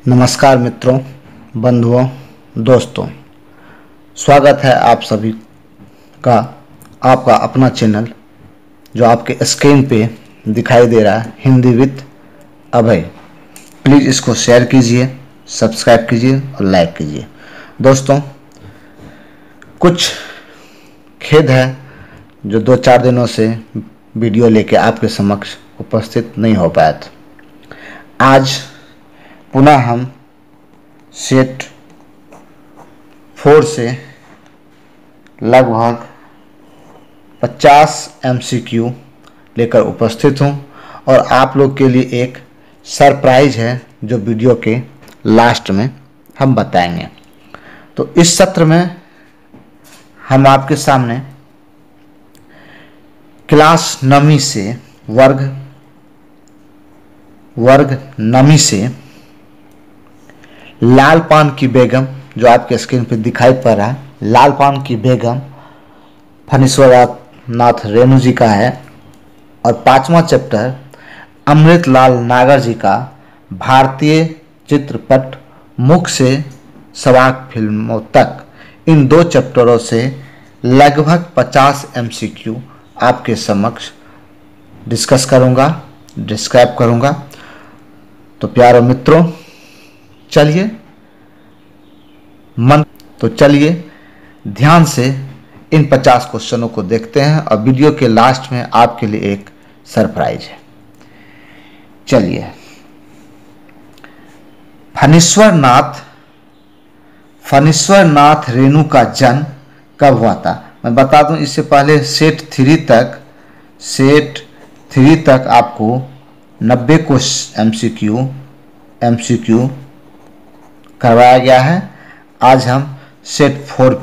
नमस्कार मित्रों, बंधुओं, दोस्तों, स्वागत है आप सभी का आपका अपना चैनल जो आपके स्क्रीन पे दिखाई दे रहा है, हिंदी विद अभय। प्लीज़ इसको शेयर कीजिए, सब्सक्राइब कीजिए और लाइक कीजिए। दोस्तों, कुछ खेद है जो 2-4 दिनों से वीडियो लेके आपके समक्ष उपस्थित नहीं हो पाया था। आज पुनः हम सेट 4 से लगभग 50 MCQ लेकर उपस्थित हूँ और आप लोग के लिए एक सरप्राइज है जो वीडियो के लास्ट में हम बताएंगे। तो इस सत्र में हम आपके सामने क्लास 9वीं से वर्ग 9वीं से लाल पान की बेगम, जो आपके स्क्रीन पर दिखाई पड़ रहा है, लाल पान की बेगम फणीश्वर नाथ रेणु जी का है। और 5वां चैप्टर अमृतलाल नागर जी का भारतीय चित्रपट मुख से सवाक फिल्मों तक, इन 2 चैप्टरों से लगभग 50 MCQ आपके समक्ष डिस्कस करूंगा, डिस्क्राइब करूंगा। तो प्यारे मित्रों, चलिए ध्यान से इन 50 क्वेश्चनों को देखते हैं और वीडियो के लास्ट में आपके लिए एक सरप्राइज है। चलिए, फणीश्वर नाथ रेणु का जन्म कब हुआ था? मैं बता दूं, इससे पहले सेट 3 तक आपको 90 MCQ करवाया गया है। आज हम सेट 4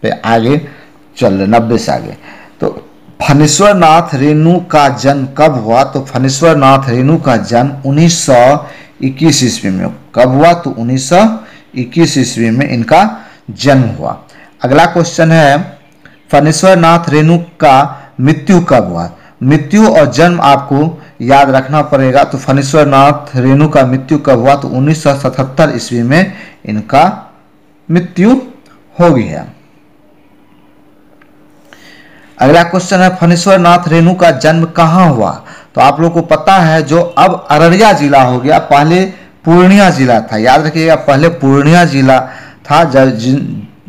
पे आगे चल रहे, 90 से आगे। तो फणीश्वर नाथ रेणु का जन्म कब हुआ? तो फणीश्वर नाथ रेणु का जन्म 1921 ईस्वी में कब हुआ? तो 1921 ईस्वी में इनका जन्म हुआ। अगला क्वेश्चन है, फणीश्वर नाथ रेणु का मृत्यु कब हुआ? मृत्यु और जन्म आपको याद रखना पड़ेगा। तो फणीश्वर नाथ रेणु का मृत्यु कब हुआ? तो 1977 ईस्वी में इनका मृत्यु हो गया। अगला क्वेश्चन है, फणीश्वर नाथ रेणु का जन्म कहाँ हुआ? तो आप लोगों को पता है, जो अब अररिया जिला हो गया, पहले पूर्णिया जिला था। याद रखिएगा, पहले पूर्णिया जिला था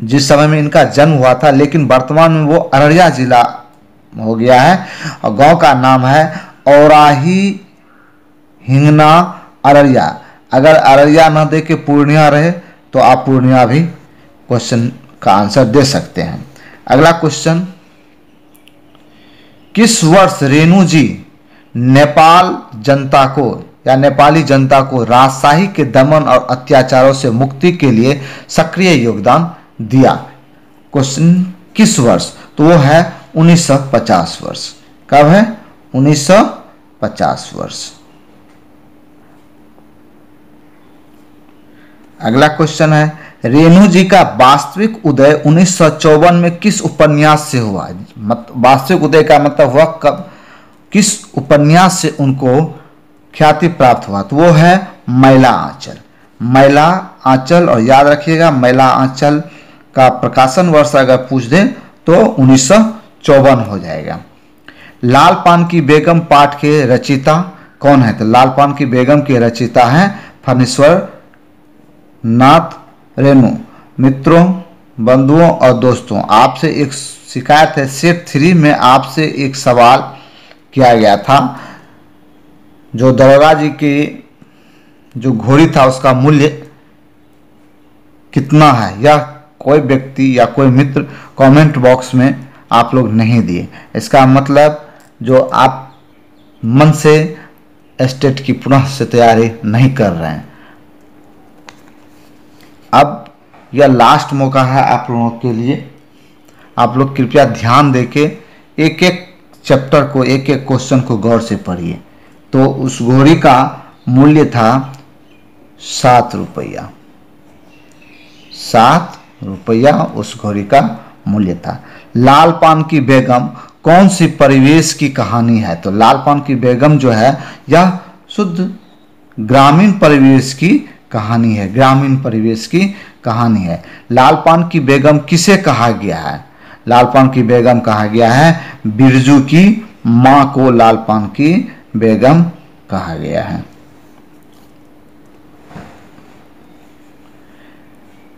जिस समय में इनका जन्म हुआ था, लेकिन वर्तमान में वो अररिया जिला हो गया है और गांव का नाम है औराही हिंगना अररिया। अगर अररिया न दे के पूर्णिया रहे तो आप पूर्णिया भी क्वेश्चन का आंसर दे सकते हैं। अगला क्वेश्चन, किस वर्ष रेणु जी नेपाली जनता को राजशाही के दमन और अत्याचारों से मुक्ति के लिए सक्रिय योगदान दिया? क्वेश्चन, किस वर्ष? तो वो है 1950 वर्ष। कब है? 1950 वर्ष। अगला क्वेश्चन है, रेणु जी का वास्तविक उदय 1954 में किस उपन्यास से हुआ? वास्तविक उदय का मतलब हुआ कब, किस उपन्यास से उनको ख्याति प्राप्त हुआ? तो वो है मैला आंचल। और याद रखिएगा, मैला आंचल का प्रकाशन वर्ष अगर पूछ दें तो 1954 हो जाएगा। लाल पान की बेगम पाठ के रचयिता कौन है? तो लाल पान की बेगम के रचयिता हैं फणीश्वर नाथ रेणु। मित्रों, बंधुओं और दोस्तों, आपसे एक शिकायत है। सेट 3 में आपसे एक सवाल किया गया था, जो दरोगा जी की जो घोड़ी था उसका मूल्य कितना है, या कोई व्यक्ति या कोई मित्र कमेंट बॉक्स में आप लोग नहीं दिए। इसका मतलब जो आप मन से स्टेट की पुनः से तैयारी नहीं कर रहे हैं। अब यह लास्ट मौका है आप लोगों के लिए। आप लोग कृपया ध्यान देके एक एक चैप्टर को, एक एक क्वेश्चन को गौर से पढ़िए। तो उस घोड़ी का मूल्य था 7 रुपया। 7 रुपया उस घोड़ी का मूल्य था। लाल पान की बेगम कौन सी परिवेश की कहानी है? तो लाल पान की बेगम जो है, यह शुद्ध ग्रामीण परिवेश की कहानी है, ग्रामीण परिवेश की कहानी है। लाल पान की बेगम किसे कहा गया है? लाल पान की बेगम कहा गया है बिरजू की मां को लाल पान की बेगम कहा गया है।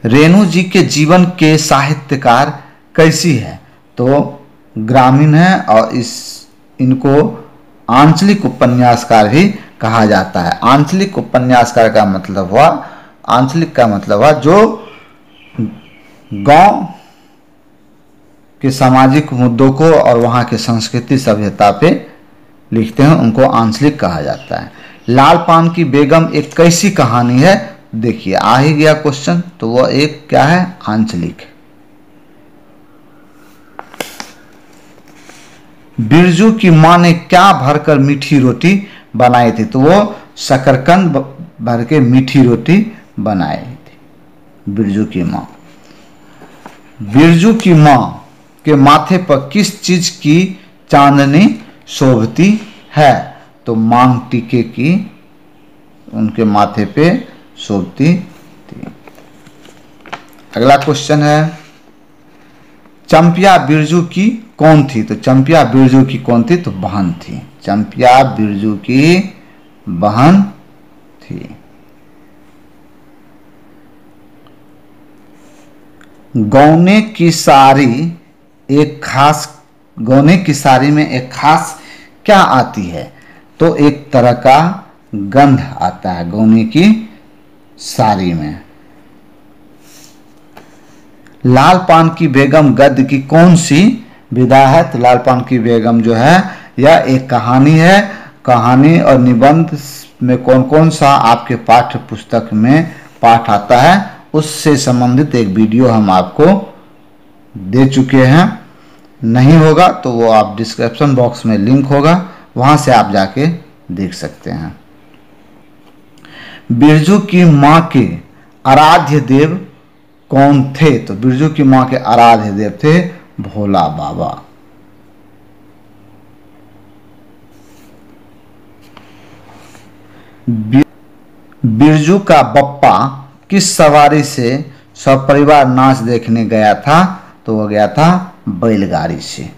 रेणु जी के जीवन के साहित्यकार कैसी है? तो ग्रामीण है और इनको आंचलिक उपन्यासकार भी कहा जाता है। आंचलिक उपन्यासकार का मतलब हुआ, आंचलिक का मतलब हुआ जो गांव के सामाजिक मुद्दों को और वहाँ के संस्कृति सभ्यता पे लिखते हैं, उनको आंचलिक कहा जाता है। लाल पान की बेगम एक कैसी कहानी है? देखिए आ ही गया क्वेश्चन, तो वो एक क्या है? आंचलिक। बिरजू की मां ने क्या भरकर मीठी रोटी बनाई थी? तो वो शकरकंद भर के मीठी रोटी बनाई थी बिरजू की मां। बिरजू की मां के माथे पर किस चीज की चांदनी शोभती है? तो मांग टीके की उनके माथे पे शोभती थी। अगला क्वेश्चन है चंपिया बिरजू की कौन थी? तो चंपिया बिरजू की कौन थी? तो बहन थी। चंपिया बिरजू की बहन थी। गौने की साड़ी में एक खास क्या आती है? तो एक तरह का गंध आता है गौने की साड़ी में। लाल पान की बेगम गद्य की कौन सी विधा है? तो लाल पान की बेगम जो है यह एक कहानी है। कहानी और निबंध में कौन कौन सा आपके पाठ्य पुस्तक में पाठ आता है उससे संबंधित एक वीडियो हम आपको दे चुके हैं। नहीं होगा तो वो आप डिस्क्रिप्शन बॉक्स में लिंक होगा, वहां से आप जाके देख सकते हैं। बिरजू की मां के आराध्य देव कौन थे? तो बिरजू की मां के आराध्य देव थे भोला बाबा। बिरजू का बप्पा किस सवारी से सपरिवार नाच देखने गया था? तो वो गया था बैलगाड़ी से।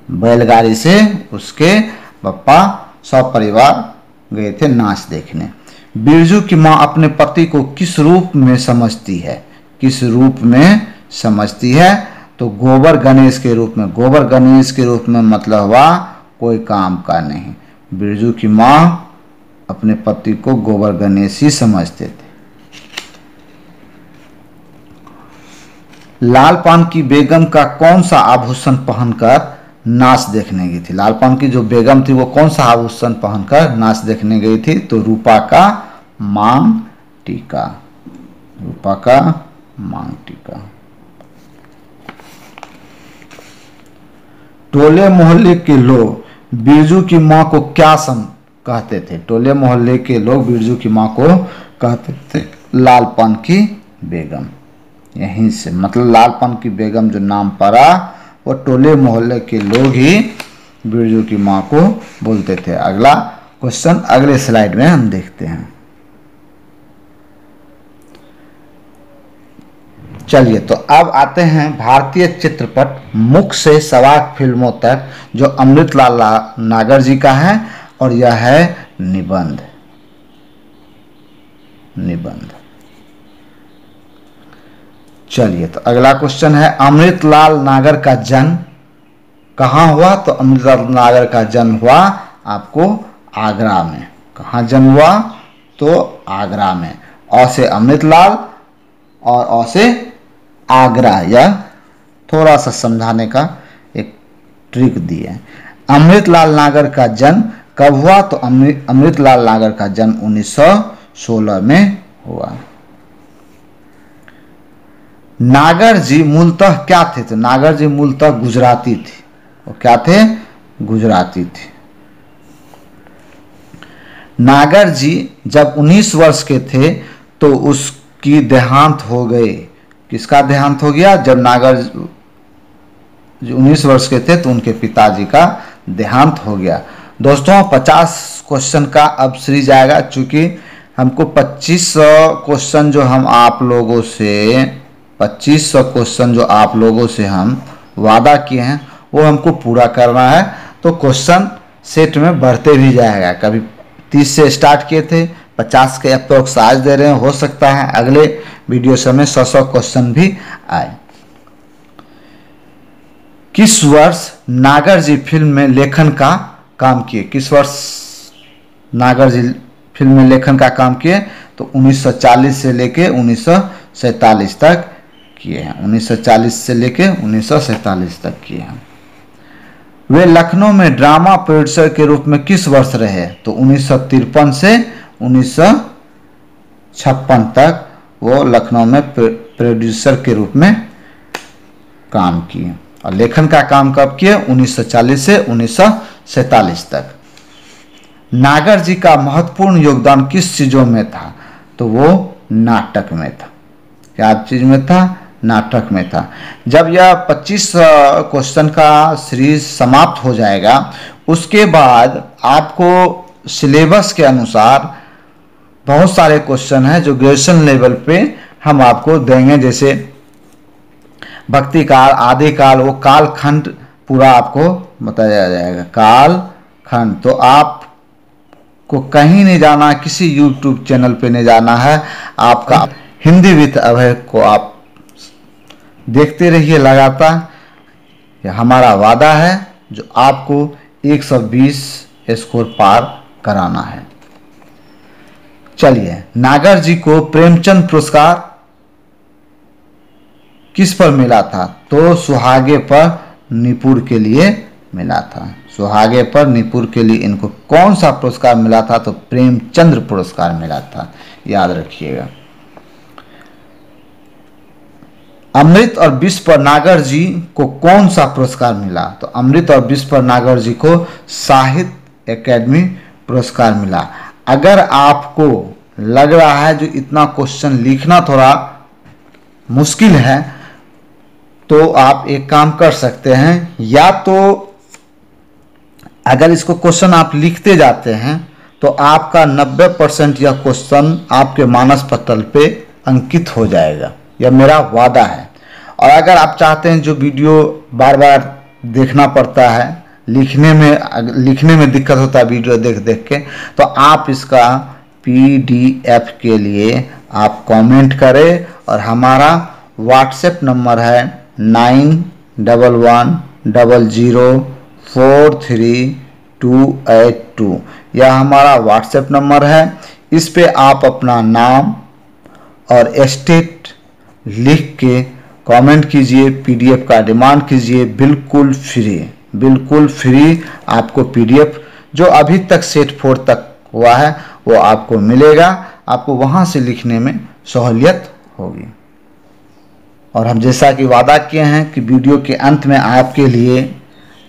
बैलगाड़ी से उसके बप्पा सपरिवार गए थे नाच देखने। बिरजू की मां अपने पति को किस रूप में समझती है? किस रूप में समझती है? तो गोबर गणेश के रूप में। गोबर गणेश के रूप में मतलब हुआ कोई काम का नहीं। बिरजू की मां अपने पति को गोबर गणेश ही समझते थे। लाल पान की बेगम का कौन सा आभूषण पहनकर नाच देखने गई थी? लाल पान की जो बेगम थी वो कौन सा आभूषण पहनकर नाच देखने गई थी? तो रूपा का मांग टीका। रूपा का मांग टीका। टोले मोहल्ले के लोग बिरजू की मां को क्या कहते थे? टोले मोहल्ले के लोग बिरजू की मां को कहते थे लाल पान की बेगम। यहीं से मतलब लाल पान की बेगम जो नाम पड़ा वो टोले मोहल्ले के लोग ही बिरजू की मां को बोलते थे। अगला क्वेश्चन अगले स्लाइड में हम देखते हैं। चलिए तो अब आते हैं भारतीय चित्रपट मुख से सवाक फिल्मों तक, जो अमृतलाल नागर जी का है और यह है निबंध। चलिए तो अगला क्वेश्चन है अमृतलाल नागर का जन्म कहाँ हुआ? तो अमृतलाल नागर का जन्म हुआ आपको आगरा में। कहाँ जन्म हुआ? तो आगरा में। अ से अमृतलाल और अ से आगरा, यह थोड़ा सा समझाने का एक ट्रिक दी है। अमृतलाल नागर का जन्म कब हुआ? तो अमृतलाल नागर का जन्म 1916 में हुआ। नागर जी मूलतः क्या थे? तो नागर जी मूलतः गुजराती थे। वो क्या थे? गुजराती थे। नागर जी जब 19 वर्ष के थे तो उसकी देहांत हो गई। किसका देहांत हो गया? जब नागर जी 19 वर्ष के थे तो उनके पिताजी का देहांत हो गया। दोस्तों 50 क्वेश्चन का अब सीरीज आएगा, चूँकि हमको 2500 क्वेश्चन जो हम आप लोगों से 2500 क्वेश्चन जो आप लोगों से हम वादा किए हैं वो हमको पूरा करना है। तो क्वेश्चन सेट में बढ़ते भी जाएगा। कभी 30 से स्टार्ट किए थे, 50 के अप्रोक्स आज दे रहे हैं, हो सकता है अगले वीडियो से में 100 क्वेश्चन भी आए। किस वर्ष नागर जी फिल्म में लेखन का काम किए? किस वर्ष नागर जी फिल्म में लेखन का काम किए? तो 1940 से लेके 1947 तक किए हैं। 1940 से लेके 1947 तक किए हैं। वे लखनऊ में ड्रामा प्रोड्यूसर के रूप में किस वर्ष रहे? तो 1953 से 1956 तक वो लखनऊ में प्रोड्यूसर के रूप में काम किए। और लेखन का काम कब किए? 1940 से 1947 तक। नागर जी का महत्वपूर्ण योगदान किस चीज़ों में था? तो वो नाटक में था। क्या चीज़ में था? नाटक में था। जब यह 25 क्वेश्चन का सीरीज समाप्त हो जाएगा, उसके बाद आपको सिलेबस के अनुसार बहुत सारे क्वेश्चन हैं जो ग्रेजुएशन लेवल पे हम आपको देंगे, जैसे भक्ति काल, आदि काल, वो काल खंड पूरा आपको बताया जाएगा। काल खंड तो आपको कहीं नहीं जाना, किसी यूट्यूब चैनल पे नहीं जाना है। आपका हिंदी विद अभय को आप देखते रहिए लगातार। यह हमारा वादा है जो आपको 120 स्कोर पार कराना है। चलिए, नागर जी को प्रेमचंद पुरस्कार किस पर मिला था? तो सुहागे पर निपुर के लिए मिला था। सुहागे पर निपुर के लिए इनको कौन सा पुरस्कार मिला था? तो प्रेमचंद्र पुरस्कार मिला था, याद रखिएगा। अमृत और विश्व पर नागर जी को कौन सा पुरस्कार मिला? तो अमृत और विश्व पर नागर जी को साहित्य अकेडमी पुरस्कार मिला। अगर आपको लग रहा है जो इतना क्वेश्चन लिखना थोड़ा मुश्किल है, तो आप एक काम कर सकते हैं, या तो अगर इसको क्वेश्चन आप लिखते जाते हैं तो आपका 90% यह क्वेश्चन आपके मानस पटल पे अंकित हो जाएगा, यह मेरा वादा है। और अगर आप चाहते हैं जो वीडियो बार बार देखना पड़ता है, लिखने में दिक्कत होता है वीडियो देख देख के, तो आप इसका PDF के लिए आप कमेंट करें। और हमारा व्हाट्सएप नंबर है 9111004382। यह हमारा व्हाट्सएप नंबर है। इस पे आप अपना नाम और स्टेट लिख के कमेंट कीजिए, PDF का डिमांड कीजिए। बिल्कुल फ्री आपको PDF जो अभी तक सेट 4 तक हुआ है वो आपको मिलेगा। आपको वहाँ से लिखने में सहूलियत होगी। और हम जैसा कि वादा किए हैं कि वीडियो के अंत में आपके लिए,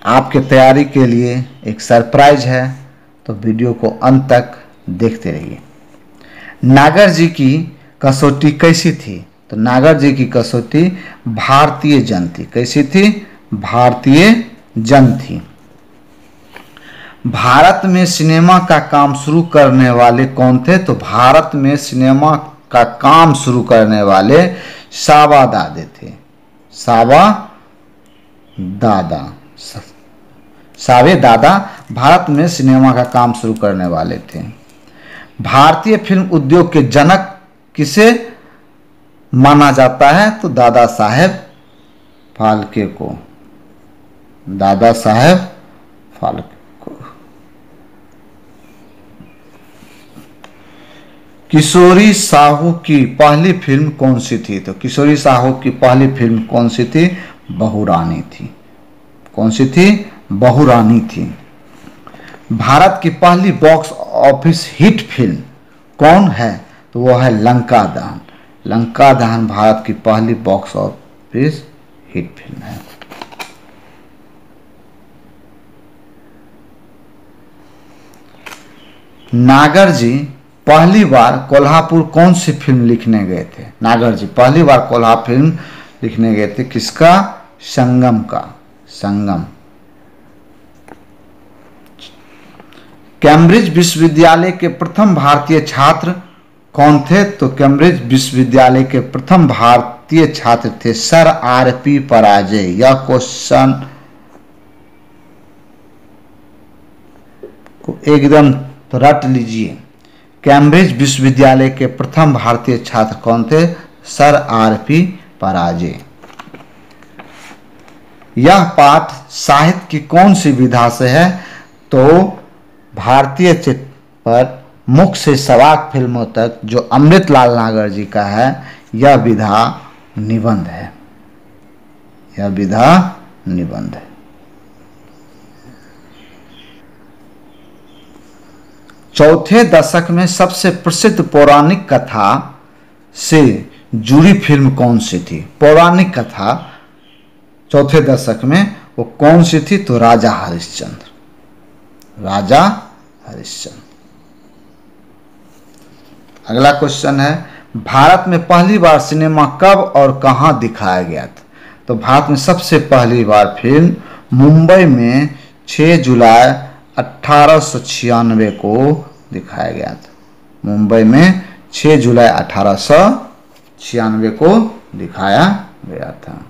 आपके तैयारी के लिए एक सरप्राइज है, तो वीडियो को अंत तक देखते रहिए। नागर जी की कसौटी कैसी थी? तो नागर जी की कसौटी भारतीय जन थी। कैसी थी? भारतीय जन थी। भारत में सिनेमा का काम शुरू करने वाले कौन थे? तो भारत में सिनेमा का काम शुरू करने वाले सावा दादे थे। सावे दादा भारत में सिनेमा का काम शुरू करने वाले थे। भारतीय फिल्म उद्योग के जनक किसे माना जाता है? तो दादा साहेब फाल्के को। दादा साहेब फाल्के को। किशोरी साहू की पहली फिल्म कौन सी थी? तो किशोरी साहू की पहली फिल्म कौन सी थी? बहुरानी थी। कौन सी थी? बहुरानी थी। भारत की पहली बॉक्स ऑफिस हिट फिल्म कौन है? तो वो है लंका दहन। लंका दहन भारत की पहली बॉक्स ऑफिस हिट फिल्म है। नागर जी पहली बार कोल्हापुर कौन सी फिल्म लिखने गए थे? नागर जी पहली बार कोल्हापुर फिल्म लिखने गए थे। किसका? संगम का। संगम। कैम्ब्रिज विश्वविद्यालय के प्रथम भारतीय छात्र कौन थे? तो कैम्ब्रिज विश्वविद्यालय के प्रथम भारतीय छात्र थे सर आर.पी. पराजय। यह क्वेश्चन को एकदम तो रट लीजिए। कैम्ब्रिज विश्वविद्यालय के प्रथम भारतीय छात्र कौन थे? Sir RP. पराजय। यह पाठ साहित्य की कौन सी विधा से है? तो भारतीय चित्र पर मुख से सवाक फिल्मों तक जो अमृतलाल नागर जी का है, यह विधा निबंध है। यह विधा निबंध है। चौथे दशक में सबसे प्रसिद्ध पौराणिक कथा से जुड़ी फिल्म कौन सी थी? पौराणिक कथा चौथे दशक में वो कौन सी थी? तो राजा हरिश्चंद्र। राजा हरिश्चंद्र। अगला क्वेश्चन है, भारत में पहली बार सिनेमा कब और कहां दिखाया गया था? तो भारत में सबसे पहली बार फिल्म मुंबई में 6 जुलाई 1896 को दिखाया गया था। मुंबई में 6 जुलाई 1896 को दिखाया गया था।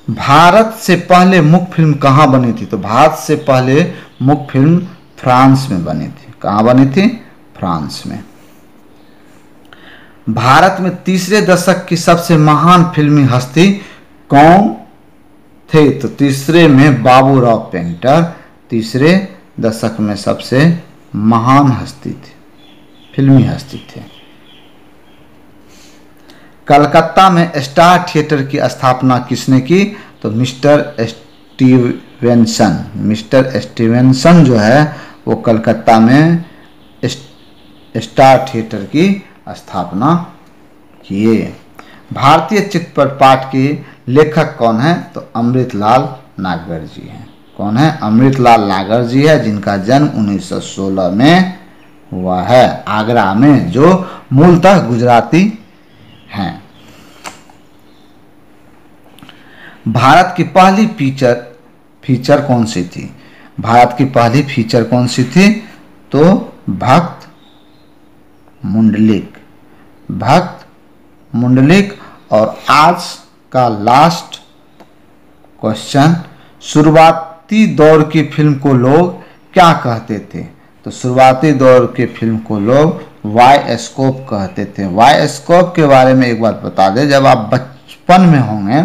भारत से पहले मुख्य फिल्म कहाँ बनी थी? तो भारत से पहले मुख्य फिल्म फ्रांस में बनी थी। कहाँ बनी थी? फ्रांस में। भारत में तीसरे दशक की सबसे महान फिल्मी हस्ती कौन थे? तो तीसरे में बाबूराव पेंटर तीसरे दशक में सबसे महान हस्ती थे, फिल्मी हस्ती थे। कलकत्ता में स्टार थिएटर की स्थापना किसने की? तो मिस्टर स्टीवेंसन। मिस्टर स्टीवेंसन जो है वो कलकत्ता में स्टार थिएटर की स्थापना किए। भारतीय चित्र पाठ के लेखक कौन है? तो अमृतलाल नागर जी हैं। कौन है? अमृतलाल नागर जी है, जिनका जन्म 1916 में हुआ है आगरा में, जो मूलतः गुजराती हैं। भारत की पहली फीचर कौन सी थी? भारत की पहली फीचर कौन सी थी? तो भक्त मुंडलिक। भक्त मुंडलिक। और आज का लास्ट क्वेश्चन, शुरुआती दौर की फिल्म को लोग क्या कहते थे? तो शुरुआती दौर की फिल्म को लोग वायस्कोप कहते थे। वायस्कोप के बारे में एक बात बता दें, जब आप बचपन में होंगे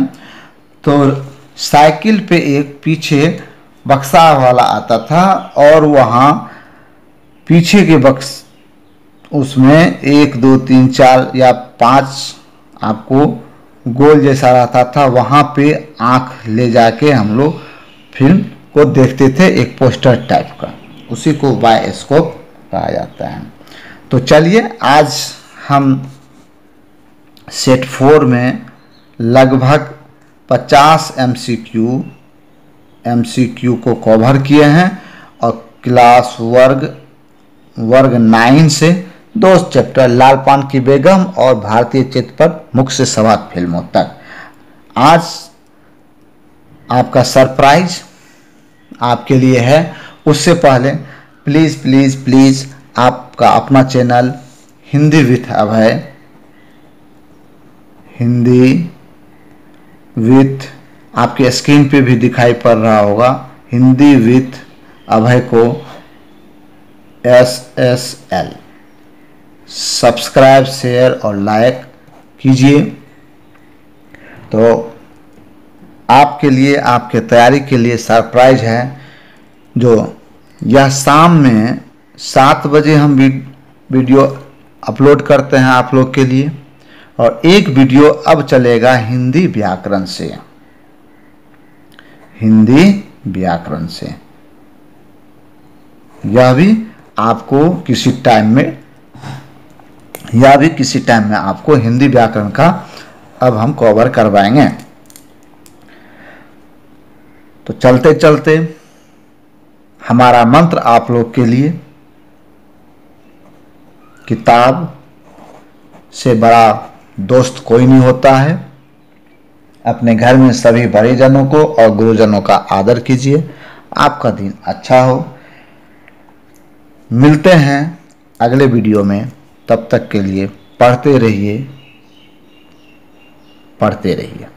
तो साइकिल पे एक पीछे बक्सा वाला आता था और वहाँ पीछे के बक्स उसमें 1 2 3 4 या 5 आपको गोल जैसा रहता था, वहाँ पे आँख ले जाके हम लोग फिल्म को देखते थे, एक पोस्टर टाइप का, उसी को बायोस्कोप कहा जाता है। तो चलिए आज हम सेट 4 में लगभग 50 MCQ को कवर किए हैं और क्लास वर्ग 9 से 2 चैप्टर लाल पान की बेगम और भारतीय चित्र पर मुख से सवाक फिल्मों तक। आज आपका सरप्राइज आपके लिए है। उससे पहले प्लीज़ प्लीज़ प्लीज़ आपका अपना channel Hindi with Abhay, Hindi with आपके स्क्रीन पे भी दिखाई पड़ रहा होगा, हिंदी विथ अभय को SSL सब्सक्राइब, शेयर और लाइक कीजिए। तो आपके लिए, आपके तैयारी के लिए सरप्राइज है, जो यह शाम में 7 बजे हम वीडियो अपलोड करते हैं आप लोग के लिए, और एक वीडियो अब चलेगा हिंदी व्याकरण से। हिंदी व्याकरण से यह भी आपको किसी टाइम में आपको हिंदी व्याकरण का अब हम कवर करवाएंगे। तो चलते चलते हमारा मंत्र आप लोग के लिए, किताब से बड़ा दोस्त कोई नहीं होता है। अपने घर में सभी बड़े जनों को और गुरुजनों का आदर कीजिए। आपका दिन अच्छा हो। मिलते हैं अगले वीडियो में, तब तक के लिए पढ़ते रहिए, पढ़ते रहिए।